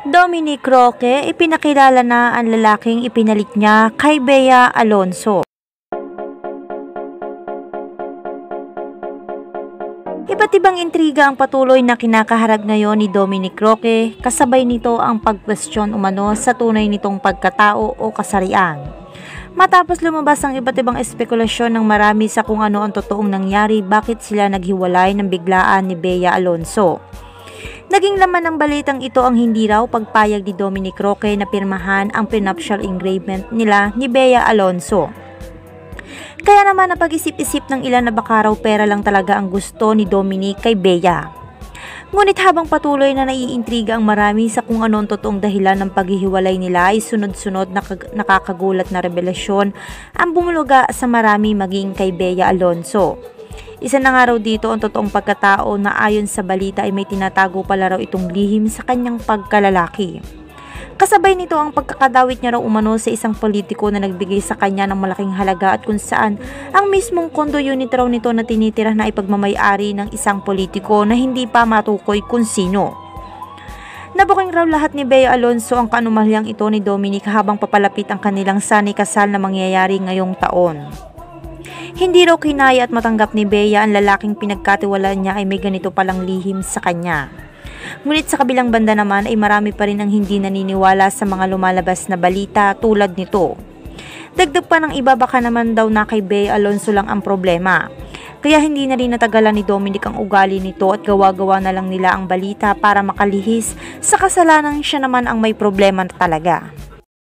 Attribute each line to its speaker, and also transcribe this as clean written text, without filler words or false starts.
Speaker 1: Dominic Roque, ipinakilala na ang lalaking ipinalit niya kay Bea Alonzo. Iba't ibang intriga ang patuloy na kinakaharap ngayon ni Dominic Roque, kasabay nito ang pagkwestiyon umano sa tunay nitong pagkatao o kasarian. Matapos lumabas ang iba't ibang espekulasyon ng marami sa kung ano ang totoong nangyari, bakit sila naghiwalay ng biglaan ni Bea Alonzo. Naging laman ng balitang ito ang hindi raw pagpayag ni Dominic Roque na pirmahan ang prenuptial agreement nila ni Bea Alonzo. Kaya naman napag-isip-isip ng ilan na baka raw pera lang talaga ang gusto ni Dominic kay Bea. Ngunit habang patuloy na naiintriga ang marami sa kung ano ang totoong dahilan ng paghihiwalay nila, ay sunod-sunod na nakakagulat na revelasyon ang bumuluga sa marami maging kay Bea Alonzo. Isa na nga raw dito ang totoong pagkatao na ayon sa balita ay may tinatago pala raw itong lihim sa kanyang pagkalalaki. Kasabay nito ang pagkakadawit niya raw umano sa isang politiko na nagbigay sa kanya ng malaking halaga at kung saan ang mismong condo unit raw nito na tinitira na ipagmamay-ari ng isang politiko na hindi pa matukoy kung sino. Nabuking raw lahat ni Bea Alonzo ang kaanumalyang ito ni Dominic habang papalapit ang kanilang sanay kasal na mangyayari ngayong taon. Hindi raw kinaya at matanggap ni Bea ang lalaking pinagkatiwalaan niya ay may ganito palang lihim sa kanya. Ngunit sa kabilang banda naman ay marami pa rin ang hindi naniniwala sa mga lumalabas na balita tulad nito. Dagdag pa ng iba baka naman daw na kay Bea Alonzo lang ang problema. Kaya hindi na rin natagalan ni Dominic ang ugali nito at gawa-gawa na lang nila ang balita para makalihis sa kasalanan siya naman ang may problema na talaga.